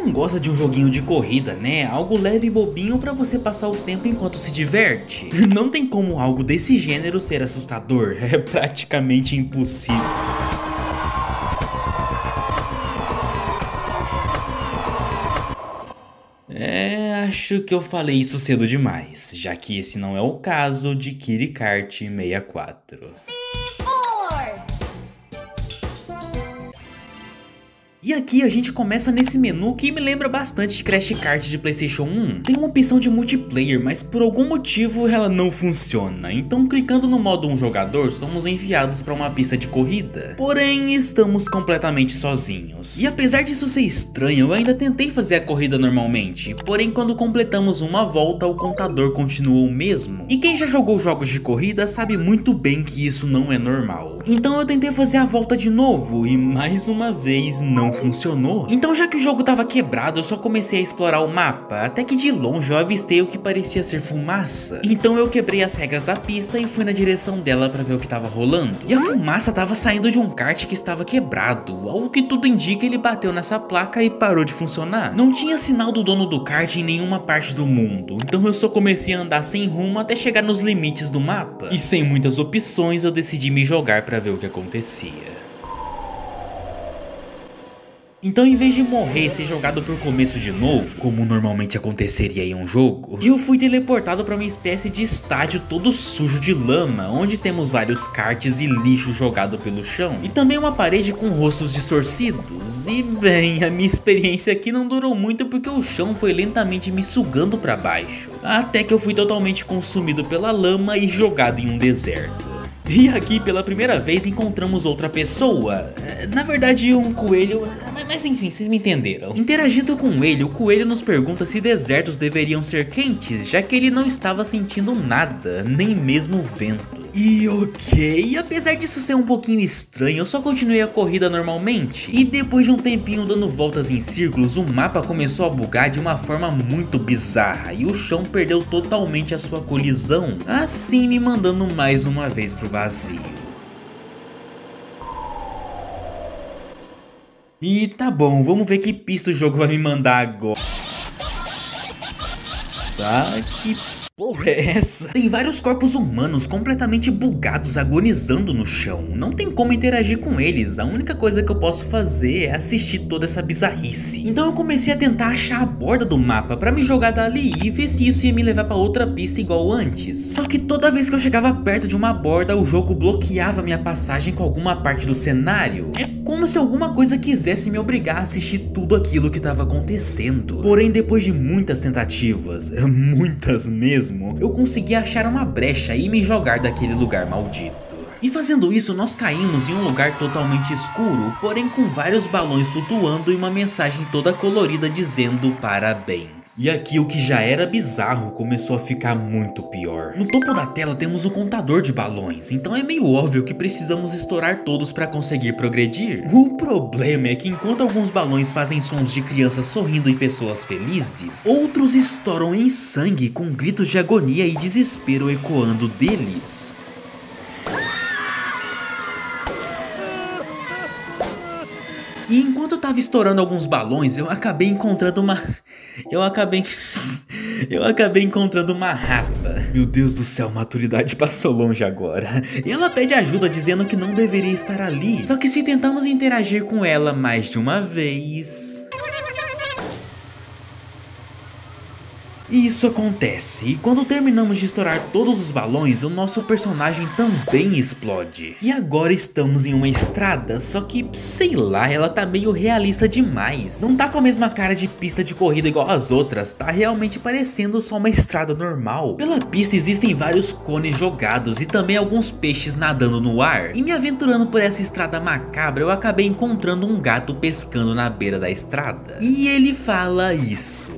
não gosta de um joguinho de corrida, né? Algo leve e bobinho pra você passar o tempo enquanto se diverte. Não tem como algo desse gênero ser assustador, é praticamente impossível. Acho que eu falei isso cedo demais, já que esse não é o caso de Kitty Kart 64. E aqui a gente começa nesse menu que me lembra bastante de Crash Kart de PlayStation 1. Tem uma opção de multiplayer, mas por algum motivo ela não funciona. Então clicando no modo um jogador, somos enviados para uma pista de corrida. Porém, estamos completamente sozinhos. E apesar disso ser estranho, eu ainda tentei fazer a corrida normalmente. Porém, quando completamos uma volta, o contador continuou o mesmo. E quem já jogou jogos de corrida sabe muito bem que isso não é normal. Então eu tentei fazer a volta de novo e mais uma vez não funcionou. Então, já que o jogo tava quebrado, eu só comecei a explorar o mapa, até que de longe eu avistei o que parecia ser fumaça. Então eu quebrei as regras da pista e fui na direção dela pra ver o que tava rolando. E a fumaça tava saindo de um kart que estava quebrado. Ao que tudo indica, ele bateu nessa placa e parou de funcionar. Não tinha sinal do dono do kart em nenhuma parte do mundo, então eu só comecei a andar sem rumo até chegar nos limites do mapa. E sem muitas opções, eu decidi me jogar pra ver o que acontecia. Então, em vez de morrer e ser jogado pro começo de novo, como normalmente aconteceria em um jogo, eu fui teleportado pra uma espécie de estádio todo sujo de lama, onde temos vários karts e lixo jogado pelo chão, e também uma parede com rostos distorcidos. E bem, a minha experiência aqui não durou muito porque o chão foi lentamente me sugando pra baixo, até que eu fui totalmente consumido pela lama e jogado em um deserto. E aqui pela primeira vez encontramos outra pessoa, na verdade um coelho, mas enfim, vocês me entenderam. Interagindo com ele, o coelho nos pergunta se desertos deveriam ser quentes, já que ele não estava sentindo nada, nem mesmo vento. E ok, apesar disso ser um pouquinho estranho, eu só continuei a corrida normalmente. E depois de um tempinho dando voltas em círculos, o mapa começou a bugar de uma forma muito bizarra e o chão perdeu totalmente a sua colisão, assim me mandando mais uma vez pro vazio. E tá bom, vamos ver que pista o jogo vai me mandar agora. Tá, que porra é essa? Tem vários corpos humanos completamente bugados agonizando no chão. Não tem como interagir com eles. A única coisa que eu posso fazer é assistir toda essa bizarrice. Então eu comecei a tentar achar a borda do mapa pra me jogar dali e ver se isso ia me levar pra outra pista igual antes. Só que toda vez que eu chegava perto de uma borda, o jogo bloqueava minha passagem com alguma parte do cenário. É como se alguma coisa quisesse me obrigar a assistir tudo aquilo que estava acontecendo. Porém, depois de muitas tentativas, muitas mesmo, eu consegui achar uma brecha e me jogar daquele lugar maldito. E fazendo isso, nós caímos em um lugar totalmente escuro, porém com vários balões flutuando e uma mensagem toda colorida dizendo parabéns. E aqui o que já era bizarro começou a ficar muito pior. No topo da tela temos o contador de balões, então é meio óbvio que precisamos estourar todos para conseguir progredir. O problema é que enquanto alguns balões fazem sons de crianças sorrindo e pessoas felizes, outros estouram em sangue com gritos de agonia e desespero ecoando deles. E enquanto eu tava estourando alguns balões, eu acabei encontrando uma... Eu acabei encontrando uma rata. Meu Deus do céu, maturidade passou longe agora. Ela pede ajuda dizendo que não deveria estar ali. Só que se tentamos interagir com ela mais de uma vez... Isso acontece, e quando terminamos de estourar todos os balões, o nosso personagem também explode. E agora estamos em uma estrada, só que, sei lá, ela tá meio realista demais. Não tá com a mesma cara de pista de corrida igual as outras, tá realmente parecendo só uma estrada normal. Pela pista existem vários cones jogados e também alguns peixes nadando no ar. E me aventurando por essa estrada macabra, eu acabei encontrando um gato pescando na beira da estrada. E ele fala isso.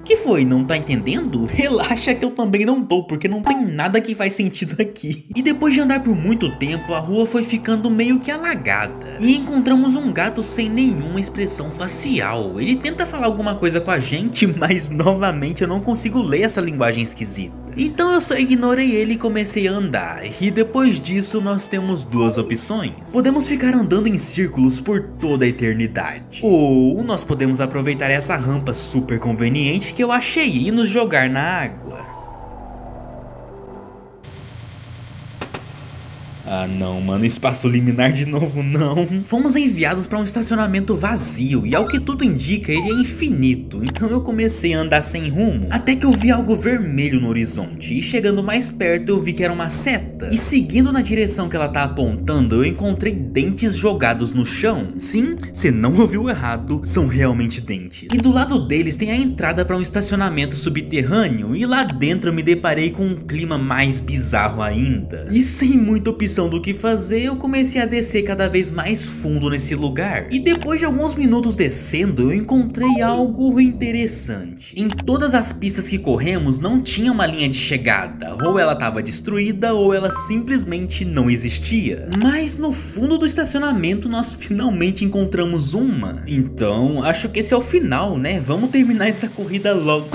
Que foi? Não tá entendendo? Relaxa que eu também não tô, porque não tem nada que faz sentido aqui. E depois de andar por muito tempo, a rua foi ficando meio que alagada. E encontramos um gato sem nenhuma expressão facial. Ele tenta falar alguma coisa com a gente, mas novamente eu não consigo ler essa linguagem esquisita. Então eu só ignorei ele e comecei a andar, e depois disso nós temos duas opções. Podemos ficar andando em círculos por toda a eternidade, ou nós podemos aproveitar essa rampa super conveniente que eu achei e nos jogar na água. Ah não, mano, espaço liminar de novo não. Fomos enviados para um estacionamento vazio e ao que tudo indica ele é infinito, então eu comecei a andar sem rumo, até que eu vi algo vermelho no horizonte e chegando mais perto eu vi que era uma seta. E seguindo na direção que ela tá apontando eu encontrei dentes jogados no chão. Sim, você não ouviu errado, são realmente dentes. E do lado deles tem a entrada para um estacionamento subterrâneo e lá dentro eu me deparei com um clima mais bizarro ainda. E sem muita opção do que fazer, eu comecei a descer cada vez mais fundo nesse lugar. E depois de alguns minutos descendo, eu encontrei algo interessante. Em todas as pistas que corremos, não tinha uma linha de chegada. Ou ela estava destruída, ou ela simplesmente não existia. Mas no fundo do estacionamento, nós finalmente encontramos uma. Então, acho que esse é o final, né? Vamos terminar essa corrida logo.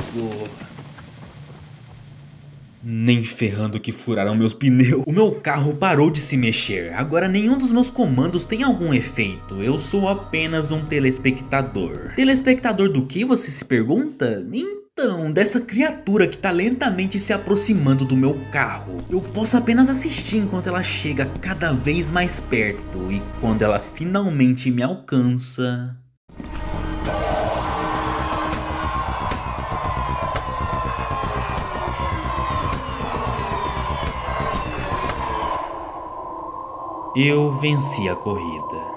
Nem ferrando que furaram meus pneus. O meu carro parou de se mexer. Agora nenhum dos meus comandos tem algum efeito. Eu sou apenas um telespectador. Telespectador do que, você se pergunta? Então, dessa criatura que tá lentamente se aproximando do meu carro. Eu posso apenas assistir enquanto ela chega cada vez mais perto. E quando ela finalmente me alcança... eu venci a corrida.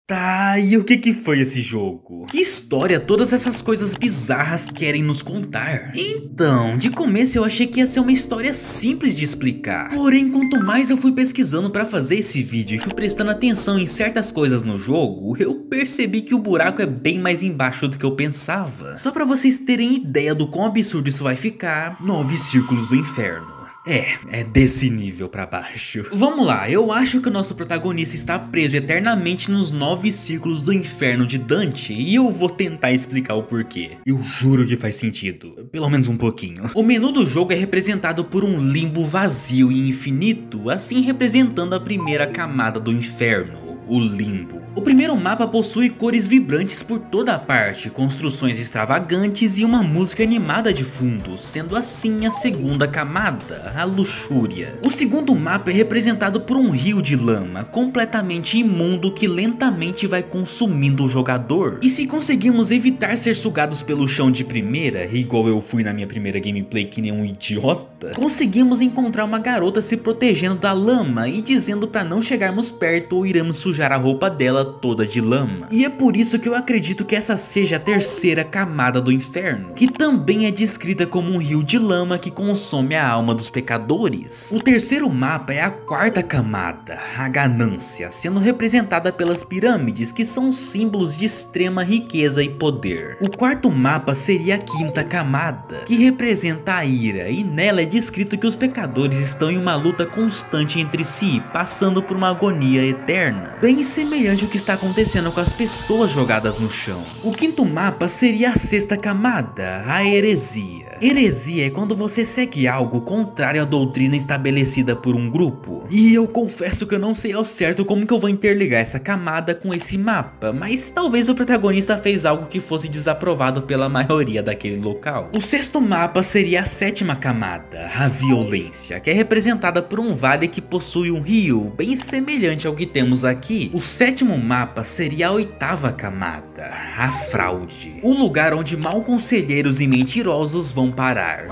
Tá, e o que foi esse jogo? Que história todas essas coisas bizarras querem nos contar? Então, de começo eu achei que ia ser uma história simples de explicar. Porém, quanto mais eu fui pesquisando pra fazer esse vídeo e fui prestando atenção em certas coisas no jogo, eu percebi que o buraco é bem mais embaixo do que eu pensava. Só pra vocês terem ideia do quão absurdo isso vai ficar, 9 círculos do inferno. É desse nível pra baixo. Vamos lá, eu acho que o nosso protagonista está preso eternamente nos 9 círculos do inferno de Dante e eu vou tentar explicar o porquê. Eu juro que faz sentido, pelo menos um pouquinho. O menu do jogo é representado por um limbo vazio e infinito, assim representando a primeira camada do inferno, o limbo. O primeiro mapa possui cores vibrantes por toda a parte, construções extravagantes e uma música animada de fundo, sendo assim a segunda camada, a luxúria. O segundo mapa é representado por um rio de lama, completamente imundo que lentamente vai consumindo o jogador. E se conseguirmos evitar ser sugados pelo chão de primeira, igual eu fui na minha primeira gameplay que nem um idiota, conseguimos encontrar uma garota se protegendo da lama e dizendo pra não chegarmos perto ou iremos sujar a roupa dela toda de lama. E é por isso que eu acredito que essa seja a terceira camada do inferno, que também é descrita como um rio de lama que consome a alma dos pecadores. O terceiro mapa é a quarta camada, a ganância, sendo representada pelas pirâmides, que são símbolos de extrema riqueza e poder. O quarto mapa seria a quinta camada, que representa a ira, e nela é descrito que os pecadores estão em uma luta constante entre si, passando por uma agonia eterna, bem semelhante ao que está acontecendo com as pessoas jogadas no chão. O quinto mapa seria a sexta camada, a heresia. Heresia é quando você segue algo contrário à doutrina estabelecida por um grupo. E eu confesso que eu não sei ao certo como que eu vou interligar essa camada com esse mapa, mas talvez o protagonista fez algo que fosse desaprovado pela maioria daquele local. O sexto mapa seria a sétima camada, a violência, que é representada por um vale que possui um rio, bem semelhante ao que temos aqui. O sétimo mapa seria a oitava camada, a fraude, o lugar onde mal conselheiros e mentirosos vão parar.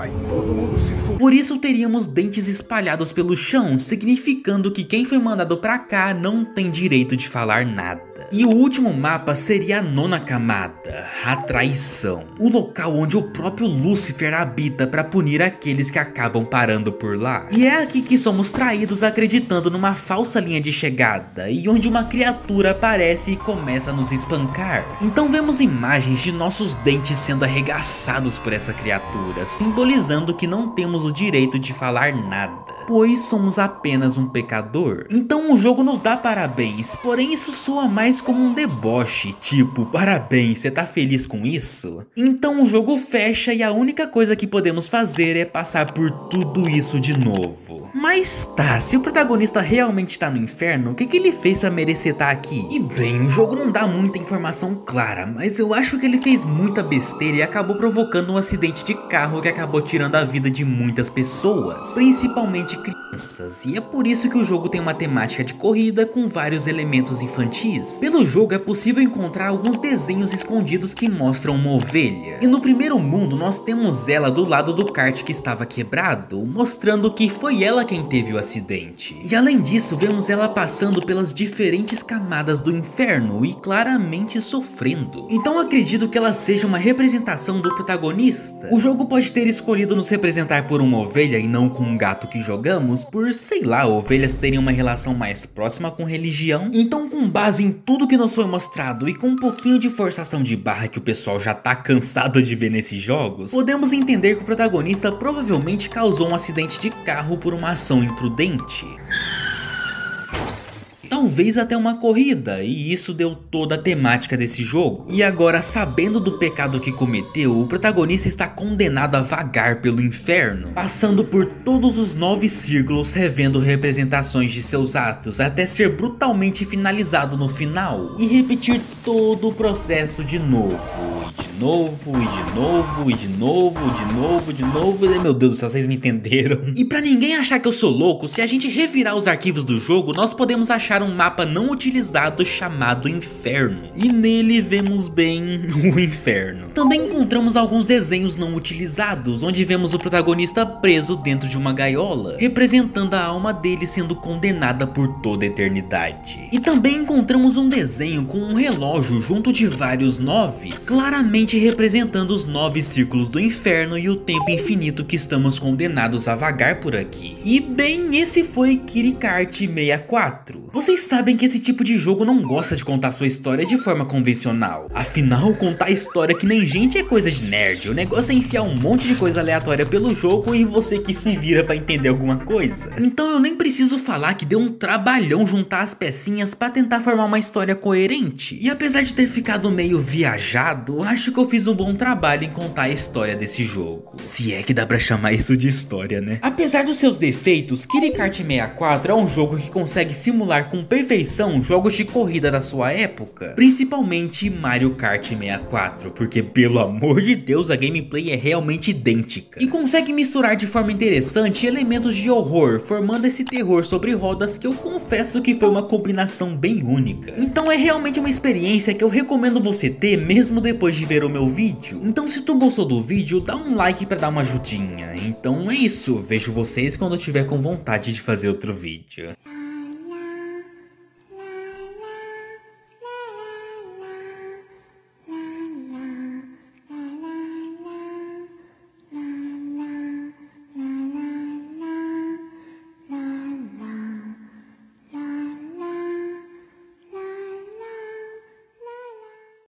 Por isso teríamos dentes espalhados pelo chão, significando que quem foi mandado pra cá não tem direito de falar nada. E o último mapa seria a nona camada, a traição, o local onde o próprio Lúcifer habita para punir aqueles que acabam parando por lá. E é aqui que somos traídos acreditando numa falsa linha de chegada, e onde uma criatura aparece e começa a nos espancar. Então vemos imagens de nossos dentes sendo arregaçados por essa criatura, simbolizando que não temos o direito de falar nada, pois somos apenas um pecador. Então o jogo nos dá parabéns, porém isso soa mais mais como um deboche, tipo, parabéns, você tá feliz com isso? Então o jogo fecha e a única coisa que podemos fazer é passar por tudo isso de novo. Mas tá, se o protagonista realmente tá no inferno, o que ele fez pra merecer estar aqui? E bem, o jogo não dá muita informação clara, mas eu acho que ele fez muita besteira e acabou provocando um acidente de carro que acabou tirando a vida de muitas pessoas, principalmente crianças, e é por isso que o jogo tem uma temática de corrida com vários elementos infantis. Pelo jogo é possível encontrar alguns desenhos escondidos que mostram uma ovelha, e no primeiro mundo nós temos ela do lado do kart que estava quebrado, mostrando que foi ela quem teve o acidente. E além disso, vemos ela passando pelas diferentes camadas do inferno e claramente sofrendo. Então acredito que ela seja uma representação do protagonista. O jogo pode ter escolhido nos representar por uma ovelha e não com um gato que jogamos, por, sei lá, ovelhas terem uma relação mais próxima com religião. Então, com base em tudo que nos foi mostrado e com um pouquinho de forçação de barra que o pessoal já tá cansado de ver nesses jogos, podemos entender que o protagonista provavelmente causou um acidente de carro por uma ação imprudente. Talvez até uma corrida, e isso deu toda a temática desse jogo. E agora, sabendo do pecado que cometeu, o protagonista está condenado a vagar pelo inferno, passando por todos os 9 círculos, revendo representações de seus atos, até ser brutalmente finalizado no final, e repetir todo o processo de novo, e de novo, e de novo, e de novo, de novo, de novo, e meu Deus do céu, vocês me entenderam. E pra ninguém achar que eu sou louco, se a gente revirar os arquivos do jogo, nós podemos achar um mapa não utilizado chamado Inferno, e nele vemos bem o inferno. Também encontramos alguns desenhos não utilizados, onde vemos o protagonista preso dentro de uma gaiola, representando a alma dele sendo condenada por toda a eternidade. E também encontramos um desenho com um relógio junto de vários 9s, claramente representando os 9 círculos do inferno e o tempo infinito que estamos condenados a vagar por aqui. E bem, esse foi KiriKart 64. Vocês sabem que esse tipo de jogo não gosta de contar sua história de forma convencional. Afinal, contar história que nem gente é coisa de nerd. O negócio é enfiar um monte de coisa aleatória pelo jogo e você que se vira pra entender alguma coisa. Então eu nem preciso falar que deu um trabalhão juntar as pecinhas pra tentar formar uma história coerente. E apesar de ter ficado meio viajado, acho que eu fiz um bom trabalho em contar a história desse jogo. Se é que dá pra chamar isso de história, né? Apesar dos seus defeitos, KiriKart 64 é um jogo que consegue simular com perfeição jogos de corrida da sua época, principalmente Mario Kart 64, porque pelo amor de Deus a gameplay é realmente idêntica, e consegue misturar de forma interessante elementos de horror, formando esse terror sobre rodas que eu confesso que foi uma combinação bem única. Então é realmente uma experiência que eu recomendo você ter mesmo depois de ver o meu vídeo. Então se tu gostou do vídeo, dá um like pra dar uma ajudinha. Então é isso, vejo vocês quando eu tiver com vontade de fazer outro vídeo.